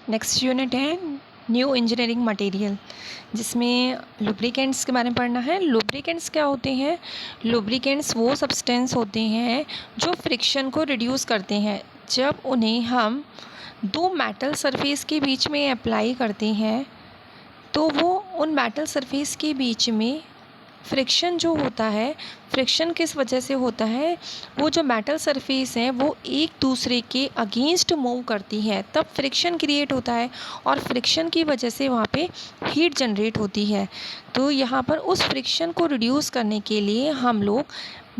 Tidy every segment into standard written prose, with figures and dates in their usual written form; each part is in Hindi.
नेक्स्ट यूनिट है न्यू इंजीनियरिंग मटेरियल, जिसमें लुब्रिकेंट्स के बारे में पढ़ना है। लुब्रिकेंट्स क्या होते हैं? लुब्रिकेंट्स वो सब्सटेंस होते हैं जो फ्रिक्शन को रिड्यूस करते हैं। जब उन्हें हम दो मेटल सरफेस के बीच में अप्लाई करते हैं तो वो उन मेटल सरफेस के बीच में फ्रिक्शन जो होता है, फ्रिक्शन किस वजह से होता है? वो जो मेटल सरफेस है वो एक दूसरे के अगेंस्ट मूव करती है, तब फ्रिक्शन क्रिएट होता है और फ्रिक्शन की वजह से वहाँ पे हीट जनरेट होती है। तो यहाँ पर उस फ्रिक्शन को रिड्यूस करने के लिए हम लोग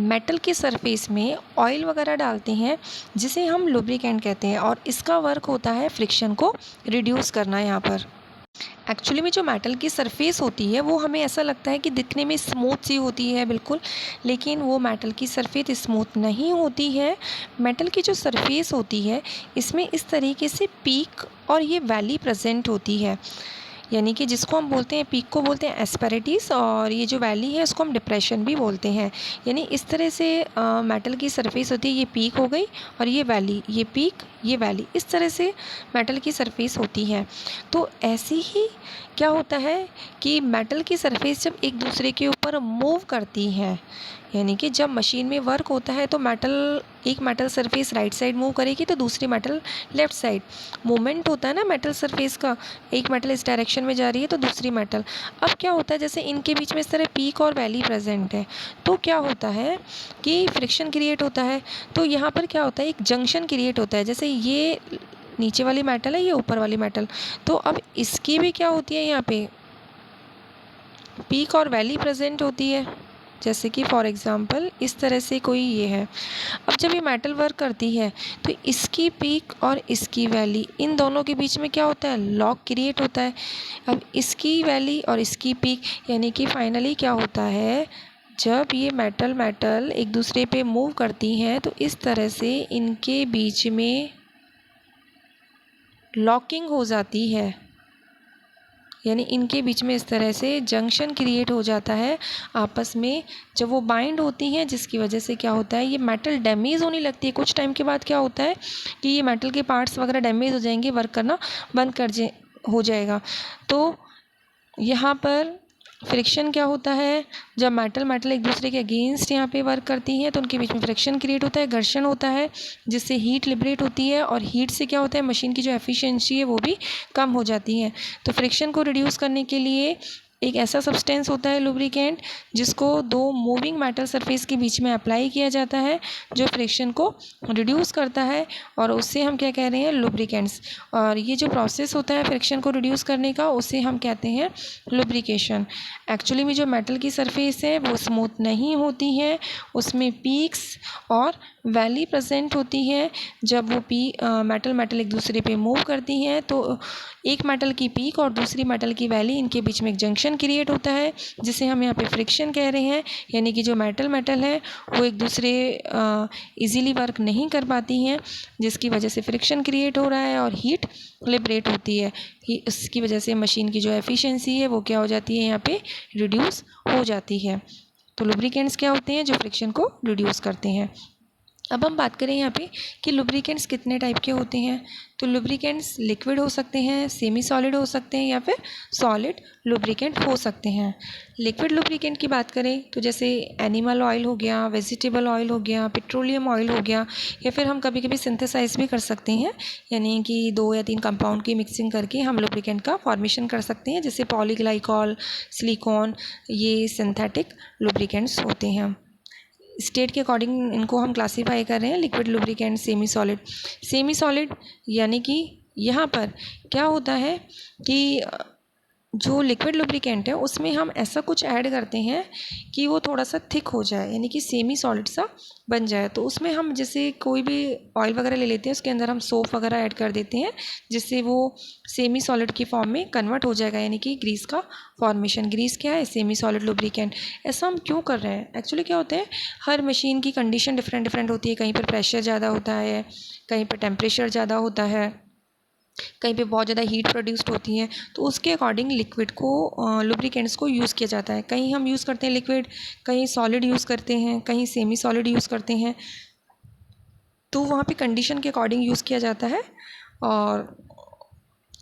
मेटल के सरफेस में ऑयल वगैरह डालते हैं, जिसे हम लुब्रिकेंट कहते हैं, और इसका वर्क होता है फ्रिक्शन को रिड्यूस करना। यहाँ पर एक्चुअली में जो मेटल की सरफेस होती है वो हमें ऐसा लगता है कि दिखने में स्मूथ सी होती है बिल्कुल, लेकिन वो मेटल की सरफेस स्मूथ नहीं होती है। मेटल की जो सरफेस होती है इसमें इस तरीके से पीक और ये वैली प्रेजेंट होती है, यानी कि जिसको हम बोलते हैं, पीक को बोलते हैं एस्पेरिटीज़, और ये जो वैली है उसको हम डिप्रेशन भी बोलते हैं। यानी इस तरह से मेटल की सरफेस होती है, ये पीक हो गई और ये वैली, ये पीक ये वैली, इस तरह से मेटल की सरफेस होती है। तो ऐसे ही क्या होता है कि मेटल की सरफेस जब एक दूसरे के ऊपर मूव करती है, यानी कि जब मशीन में वर्क होता है तो एक metal surface right side move करेगी तो दूसरी मेटल लेफ़्ट साइड। मूवमेंट होता है ना मेटल सरफेस का, एक मेटल इस डायरेक्शन में जा रही है तो दूसरी मेटल। अब क्या होता है, जैसे इनके बीच में इस तरह पीक और वैली प्रेजेंट है, तो क्या होता है कि फ्रिक्शन क्रिएट होता है। तो यहाँ पर क्या होता है, एक जंक्शन क्रिएट होता है। जैसे ये नीचे वाली मेटल है, ये ऊपर वाली मेटल, तो अब इसकी भी क्या होती है, यहाँ पे पीक और वैली प्रेजेंट होती है। जैसे कि फॉर एग्ज़ाम्पल इस तरह से कोई ये है। अब जब ये मेटल वर्क करती है तो इसकी पीक और इसकी वैली, इन दोनों के बीच में क्या होता है, लॉक क्रिएट होता है। अब इसकी वैली और इसकी पीक, यानी कि फाइनली क्या होता है, जब ये मेटल एक दूसरे पे मूव करती हैं तो इस तरह से इनके बीच में लॉकिंग हो जाती है, यानी इनके बीच में इस तरह से जंक्शन क्रिएट हो जाता है आपस में जब वो बाइंड होती हैं, जिसकी वजह से क्या होता है, ये मेटल डैमेज होने लगती है। कुछ टाइम के बाद क्या होता है कि ये मेटल के पार्ट्स वगैरह डैमेज हो जाएंगे, वर्क करना बंद हो जाएगा। तो यहाँ पर फ्रिक्शन क्या होता है, जब मेटल एक दूसरे के अगेंस्ट यहाँ पे वर्क करती हैं तो उनके बीच में फ्रिक्शन क्रिएट होता है, घर्षण होता है, जिससे हीट लिबरेट होती है, और हीट से क्या होता है, मशीन की जो एफिशिएंसी है वो भी कम हो जाती है। तो फ्रिक्शन को रिड्यूस करने के लिए एक ऐसा सब्सटेंस होता है लुब्रिकेंट, जिसको दो मूविंग मेटल सरफेस के बीच में अप्लाई किया जाता है, जो फ्रिक्शन को रिड्यूस करता है, और उससे हम क्या कह रहे हैं, लुब्रिकेंट्स। और ये जो प्रोसेस होता है फ्रिक्शन को रिड्यूस करने का, उसे हम कहते हैं लुब्रिकेशन। एक्चुअली में जो मेटल की सरफेस है वो स्मूथ नहीं होती है, उसमें पीक्स और वैली प्रेजेंट होती है। जब वो मेटल एक दूसरे पे मूव करती हैं तो एक मेटल की पीक और दूसरी मेटल की वैली, इनके बीच में एक जंक्शन क्रिएट होता है, जिसे हम यहाँ पे फ्रिक्शन कह रहे हैं। यानी कि जो मेटल है वो एक दूसरे इजीली वर्क नहीं कर पाती हैं, जिसकी वजह से फ्रिक्शन क्रिएट हो रहा है और हीट लिबरेट होती है। इसकी वजह से मशीन की जो एफिशिएंसी है वो क्या हो जाती है, यहाँ पे रिड्यूस हो जाती है। तो लुब्रिकेंट्स क्या होते हैं, जो फ्रिक्शन को रिड्यूस करते हैं। अब हम बात करें यहाँ पे कि लुब्रिकेंट्स कितने टाइप के होते हैं। तो लुब्रिकेंट्स लिक्विड हो सकते हैं, सेमी सॉलिड हो सकते हैं, या फिर सॉलिड लुब्रिकेंट हो सकते हैं। लिक्विड लुब्रिकेंट की बात करें तो जैसे एनिमल ऑयल हो गया, वेजिटेबल ऑयल हो गया, पेट्रोलियम ऑयल हो गया, या फिर हम कभी कभी सिंथेसाइज भी कर सकते हैं, यानी कि 2 या 3 कंपाउंड की मिक्सिंग करके हम लुब्रिकेंट का फॉर्मेशन कर सकते हैं, जैसे पॉलीग्लाइकॉल, सिलिकॉन, ये सिंथेटिक लुब्रिकेंट्स होते हैं। स्टेट के अकॉर्डिंग इनको हम क्लासीफाई कर रहे हैं, liquid lubricant, semi solid. Semi solid यानी कि यहाँ पर क्या होता है कि जो लिक्विड लुब्रिकेंट है उसमें हम ऐसा कुछ ऐड करते हैं कि वो थोड़ा सा थिक हो जाए, यानी कि सेमी सॉलिड सा बन जाए। तो उसमें हम जैसे कोई भी ऑयल वगैरह ले लेते हैं, उसके अंदर हम सोप वगैरह ऐड कर देते हैं, जिससे वो सेमी सॉलिड की फॉर्म में कन्वर्ट हो जाएगा, यानी कि ग्रीस का फॉर्मेशन। ग्रीस क्या है, सेमी सॉलिड लुब्रिकेंट। ऐसा हम क्यों कर रहे हैं, एक्चुअली क्या होता है, हर मशीन की कंडीशन डिफरेंट होती है। कहीं पर प्रेशर ज़्यादा होता है, कहीं पर टेम्परेचर ज़्यादा होता है, कहीं पे बहुत ज़्यादा हीट प्रोड्यूस्ड होती है, तो उसके अकॉर्डिंग लिक्विड को, लुब्रिकेंट्स को यूज़ किया जाता है। कहीं हम यूज़ करते हैं लिक्विड, कहीं सॉलिड यूज़ करते हैं, कहीं सेमी सॉलिड यूज़ करते हैं, तो वहाँ पे कंडीशन के अकॉर्डिंग यूज़ किया जाता है। और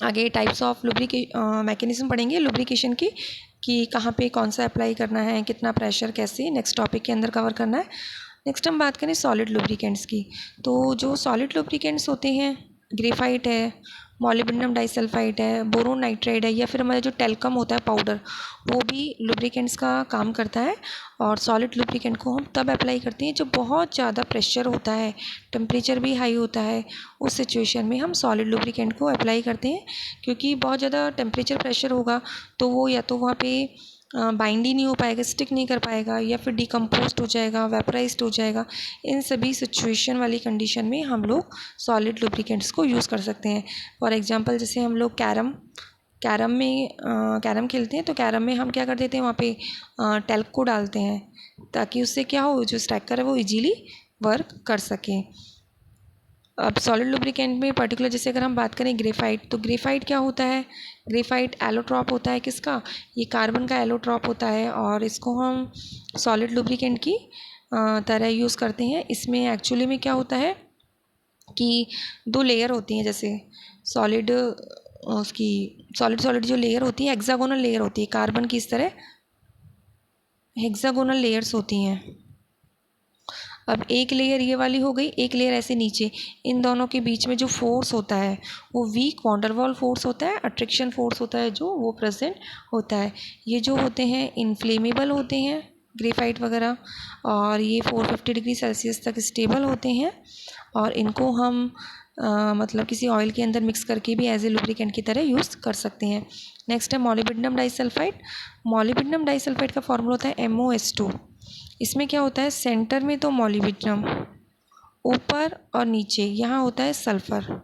आगे टाइप्स ऑफ मैकेनिज्म पढ़ेंगे लुब्रिकेशन की, कि कहाँ पे कौन सा अप्लाई करना है, कितना प्रेशर, कैसे, नेक्स्ट टॉपिक के अंदर कवर करना है। नेक्स्ट हम बात करें सॉलिड लुब्रिकेंट्स की। तो जो सॉलिड लुब्रिकेंट्स होते हैं, ग्रेफाइट है, मॉलिब्डेनम डाइसल्फाइड है, बोरोन नाइट्राइड है, या फिर हमारा जो टेल्कम होता है पाउडर, वो भी लुब्रिकेंट्स का काम करता है। और सॉलिड लुब्रिकेंट को हम तब अप्लाई करते हैं जब बहुत ज़्यादा प्रेशर होता है, टेम्परेचर भी हाई होता है, उस सिचुएशन में हम सॉलिड लुब्रिकेंट को अप्लाई करते हैं। क्योंकि बहुत ज़्यादा टेम्परेचर प्रेशर होगा तो वो या तो वहाँ पे बाइंड ही नहीं हो पाएगा, स्टिक नहीं कर पाएगा, या फिर डिकम्पोज्ड हो जाएगा, वेपराइज्ड हो जाएगा। इन सभी सिचुएशन वाली कंडीशन में हम लोग सॉलिड लुब्रिकेंट्स को यूज़ कर सकते हैं। फॉर एग्जांपल जैसे हम लोग कैरम खेलते हैं, तो कैरम में हम क्या कर देते हैं, वहाँ पे टेल्क को डालते हैं, ताकि उससे क्या हो, जो स्ट्राइकर है वो इजीली वर्क कर सके। अब सॉलिड लुब्रिकेंट में पर्टिकुलर जैसे अगर हम बात करें ग्रेफाइट, तो ग्रेफाइट क्या होता है, ग्रेफाइट एलोट्रॉप होता है किसका, ये कार्बन का एलोट्रॉप होता है, और इसको हम सॉलिड लुब्रिकेंट की तरह यूज़ करते हैं। इसमें एक्चुअली में क्या होता है कि 2 लेयर होती हैं, जैसे सॉलिड उसकी सॉलिड जो लेयर होती है, हेक्सागोनल लेयर होती है, कार्बन की इस तरह हेक्सागोनल लेयर्स होती हैं। अब एक लेयर ये वाली हो गई, एक लेयर ऐसे नीचे, इन दोनों के बीच में जो फोर्स होता है वो वीक वॉन्डरवॉल फोर्स होता है, अट्रैक्शन फोर्स होता है, जो वो प्रेजेंट होता है। ये जो होते हैं इनफ्लेमेबल होते हैं ग्रेफाइट वगैरह, और ये 450 डिग्री सेल्सियस तक स्टेबल होते हैं, और इनको हम मतलब किसी ऑयल के अंदर मिक्स करके भी एज ए लुब्रिकेंट की तरह यूज़ कर सकते हैं। नेक्स्ट है मॉलिब्डेनम डाइसल्फाइड। मॉलिब्डेनम डाइसल्फाइड का फॉर्मूला होता है MOS2। इसमें क्या होता है, सेंटर में तो मॉलिब्डेनम, ऊपर और नीचे यहाँ होता है सल्फ़र।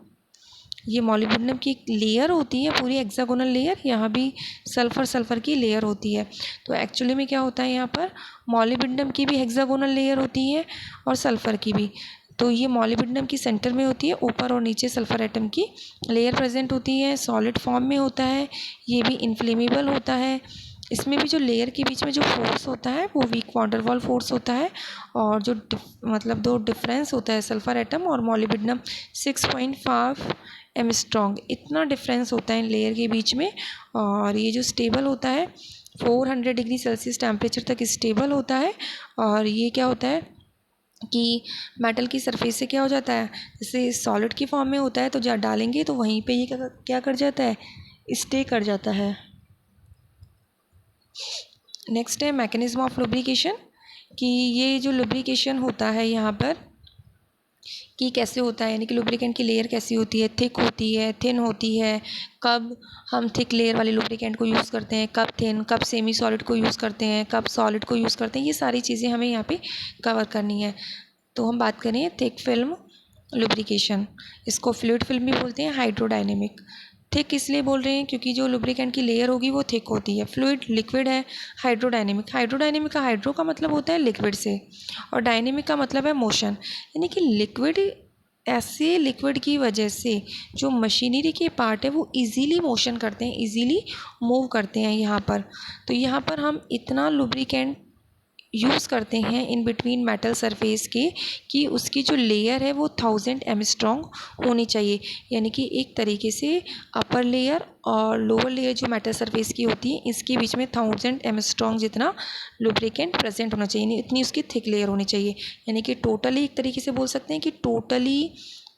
ये मॉलिब्डेनम की एक लेयर होती है, पूरी हेक्सागोनल लेयर, यहाँ भी सल्फ़र की लेयर होती है। तो एक्चुअली में क्या होता है, यहाँ पर मॉलिब्डेनम की भी हेक्सागोनल लेयर होती है और सल्फ़र की भी। तो ये मॉलिब्डेनम की सेंटर में होती है, ऊपर और नीचे सल्फ़र एटम की लेयर प्रेजेंट होती है, सॉलिड फॉर्म में होता है, ये भी इनफ्लेमेबल होता है। इसमें भी जो लेयर के बीच में जो फोर्स होता है वो वीक वॉन्डरवॉल फोर्स होता है, और जो मतलब 2 डिफरेंस होता है सल्फ़र एटम और मॉलिब्डेनम 6.5 एमस्ट्रॉन्ग, इतना डिफरेंस होता है इन लेयर के बीच में। और ये जो स्टेबल होता है 400 डिग्री सेल्सियस टेम्परेचर तक स्टेबल होता है। और ये क्या होता है कि मेटल की सरफेस से क्या हो जाता है, जैसे सॉलिड की फॉर्म में होता है तो जब डालेंगे तो वहीं पे ये क्या कर जाता है, स्टे कर जाता है। नेक्स्ट है मैकेनिज्म ऑफ लुब्रिकेशन, कि ये जो लुब्रिकेशन होता है यहाँ पर कि कैसे होता है, यानी कि लुब्रिकेंट की लेयर कैसी होती है, थिक होती है, थिन होती है, कब हम थिक लेयर वाले लुब्रिकेंट को यूज़ करते हैं, कब थिन, कब सेमी सॉलिड को यूज़ करते हैं, कब सॉलिड को यूज़ करते हैं, ये सारी चीज़ें हमें यहाँ पे कवर करनी है। तो हम बात करें थिक फिल्म लुब्रिकेशन, इसको फ्लूइड फिल्म भी बोलते हैं, हाइड्रोडायनेमिक। थिक इसलिए बोल रहे हैं क्योंकि जो लुब्रिकेंट की लेयर होगी वो थिक होती है, फ्लूइड लिक्विड है, हाइड्रोडायनेमिक का हाइड्रो का मतलब होता है लिक्विड से, और डायनेमिक का मतलब है मोशन, यानी कि लिक्विड, ऐसे लिक्विड की वजह से जो मशीनरी के पार्ट है वो इजीली मोशन करते हैं, इजीली मूव करते हैं यहाँ पर। तो यहाँ पर हम इतना लुब्रिकेंट यूज़ करते हैं इन बिटवीन मेटल सरफेस के कि उसकी जो लेयर है वो 1000 एमस्ट्रॉन्ग होनी चाहिए, यानी कि एक तरीके से अपर लेयर और लोअर लेयर जो मेटल सरफेस की होती है इसके बीच में 1000 एमस्ट्रॉन्ग जितना लुब्रिकेंट प्रेजेंट होना चाहिए, यानी इतनी उसकी थिक लेयर होनी चाहिए। यानी कि टोटली एक तरीके से बोल सकते हैं कि टोटली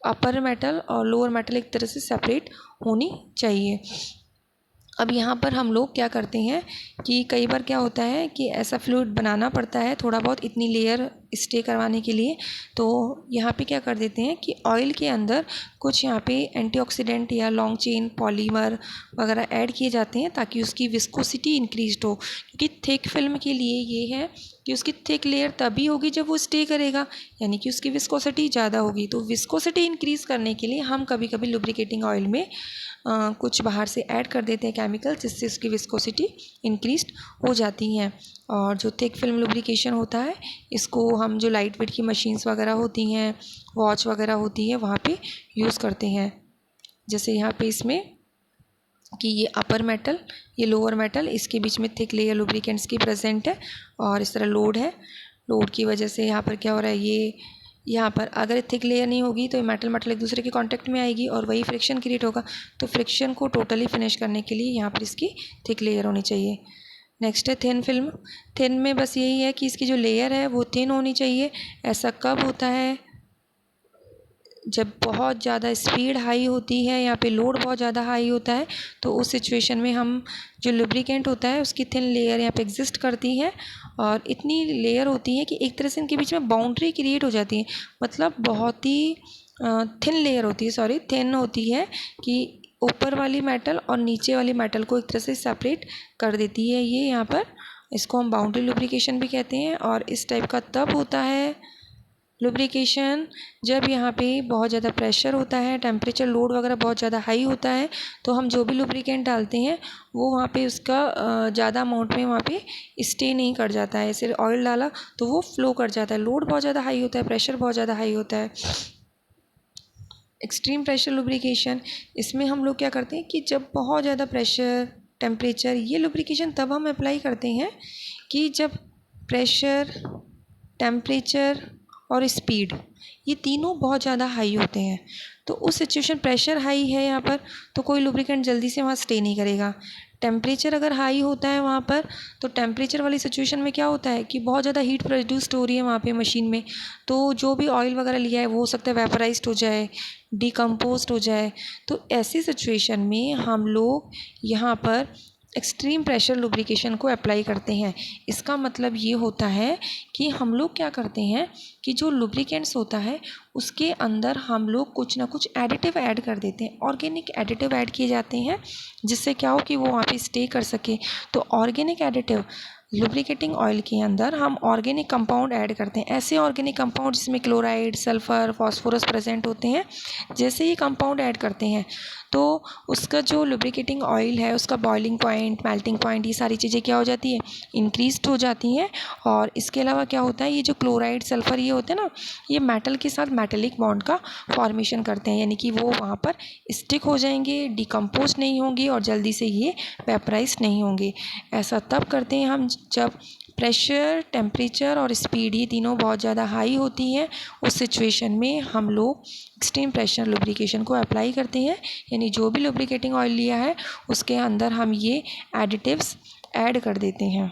अपर मेटल और लोअर मेटल एक तरह से सेपरेट होनी चाहिए। अब यहाँ पर हम लोग क्या करते हैं कि कई बार क्या होता है कि ऐसा फ्लूइड बनाना पड़ता है थोड़ा बहुत इतनी लेयर स्टे करवाने के लिए, तो यहाँ पे क्या कर देते हैं कि ऑयल के अंदर कुछ यहाँ पे एंटीऑक्सीडेंट या लॉन्ग चेन पॉलीमर वगैरह ऐड किए जाते हैं ताकि उसकी विस्कोसिटी इंक्रीज हो। क्योंकि थिक फिल्म के लिए ये है कि उसकी थिक लेयर तभी होगी जब वो स्टे करेगा, यानी कि उसकी विस्कोसिटी ज़्यादा होगी। तो विस्कोसिटी इंक्रीज़ करने के लिए हम कभी कभी लुब्रिकेटिंग ऑयल में कुछ बाहर से ऐड कर देते हैं केमिकल, जिससे उसकी विस्कोसिटी इंक्रीज हो जाती हैं। और जो थिक फिल्म लुब्रिकेशन होता है इसको हम जो लाइट वेट की मशीन्स वगैरह होती हैं, वॉच वगैरह होती है, वहाँ पे यूज़ करते हैं। जैसे यहाँ पे इसमें कि ये अपर मेटल, ये लोअर मेटल, इसके बीच में थिक लेयर लुब्रिकेंट्स की प्रेजेंट है, और इस तरह लोड है, लोड की वजह से यहाँ पर क्या हो रहा है, ये यहाँ पर अगर थिक लेयर नहीं होगी तो ये मेटल मेटल एक दूसरे के कांटेक्ट में आएगी और वही फ्रिक्शन क्रिएट होगा। तो फ्रिक्शन को टोटली फिनिश करने के लिए यहाँ पर इसकी थिक लेयर होनी चाहिए। नेक्स्ट है थिन फिल्म। थिन में बस यही है कि इसकी जो लेयर है वो थिन होनी चाहिए। ऐसा कब होता है? जब बहुत ज़्यादा स्पीड हाई होती है, यहाँ पे लोड बहुत ज़्यादा हाई होता है, तो उस सिचुएशन में हम जो लुब्रिकेंट होता है उसकी थिन लेयर यहाँ पे एग्जिस्ट करती है और इतनी लेयर होती है कि एक तरह से इनके बीच में बाउंड्री क्रिएट हो जाती है। मतलब बहुत ही थिन लेयर होती है, सॉरी थिन होती है कि ऊपर वाली मेटल और नीचे वाली मेटल को एक तरह से सेपरेट कर देती है ये यहाँ पर। इसको हम बाउंड्री लुब्रिकेशन भी कहते हैं। और इस टाइप का तब होता है लुब्रिकेशन जब यहाँ पे बहुत ज़्यादा प्रेशर होता है, टेम्परेचर लोड वगैरह बहुत ज़्यादा हाई होता है, तो हम जो भी लुब्रिकेंट डालते हैं वो वहाँ पे उसका ज़्यादा अमाउंट में वहाँ पे स्टे नहीं कर जाता है। सिर्फ ऑयल डाला तो वो फ्लो कर जाता है। लोड बहुत ज़्यादा हाई होता है, प्रेशर बहुत ज़्यादा हाई होता है। एक्सट्रीम प्रेशर लुब्रिकेशन, इसमें हम लोग क्या करते हैं कि जब बहुत ज़्यादा प्रेशर, टेम्परेचर, ये लुब्रिकेशन तब हम अप्लाई करते हैं कि जब प्रेशर, टेम्परेचर और स्पीड ये तीनों बहुत ज़्यादा हाई होते हैं। तो उस सिचुएशन, प्रेशर हाई है यहाँ पर तो कोई लुब्रिकेंट जल्दी से वहाँ स्टे नहीं करेगा। टेम्परेचर अगर हाई होता है वहाँ पर तो टेम्परेचर वाली सिचुएशन में क्या होता है कि बहुत ज़्यादा हीट प्रोड्यूस्ड हो रही है वहाँ पे मशीन में, तो जो भी ऑयल वगैरह लिया है वो हो सकता है वेपराइज्ड हो जाए, डिकम्पोज्ड हो जाए। तो ऐसी सिचुएशन में हम लोग यहाँ पर एक्सट्रीम प्रेशर लुब्रिकेशन को अप्लाई करते हैं। इसका मतलब ये होता है कि हम लोग क्या करते हैं कि जो लुब्रिकेंट्स होता है उसके अंदर हम लोग कुछ ना कुछ एडिटिव ऐड कर देते हैं। ऑर्गेनिक एडिटिव ऐड किए जाते हैं जिससे क्या हो कि वो वहाँ पे स्टे कर सके। तो ऑर्गेनिक एडिटिव, लुब्रिकेटिंग ऑयल के अंदर हम ऑर्गेनिक कंपाउंड ऐड करते हैं। ऐसे ऑर्गेनिक कंपाउंड जिसमें क्लोराइड, सल्फ़र, फास्फोरस प्रेजेंट होते हैं, जैसे ये कंपाउंड ऐड करते हैं तो उसका जो लुब्रिकेटिंग ऑयल है उसका बॉइलिंग पॉइंट, मेल्टिंग पॉइंट, ये सारी चीज़ें क्या हो जाती है, इंक्रीज हो जाती हैं। और इसके अलावा क्या होता है, ये जो क्लोराइड, सल्फ़र ये होते हैं ना, ये मेटल के साथ मेटेलिक बॉन्ड का फॉर्मेशन करते हैं, यानी कि वो वहाँ पर स्टिक हो जाएंगे, डिकम्पोज नहीं होंगे और जल्दी से ये वेपराइज नहीं होंगे। ऐसा तब करते हैं हम जब प्रेशर, टेम्परेचर और स्पीड ये तीनों बहुत ज़्यादा हाई होती हैं। उस सिचुएशन में हम लोग एक्सट्रीम प्रेशर लुब्रिकेशन को अप्लाई करते हैं, यानी जो भी लुब्रिकेटिंग ऑयल लिया है उसके अंदर हम ये एडिटिव्स ऐड कर देते हैं।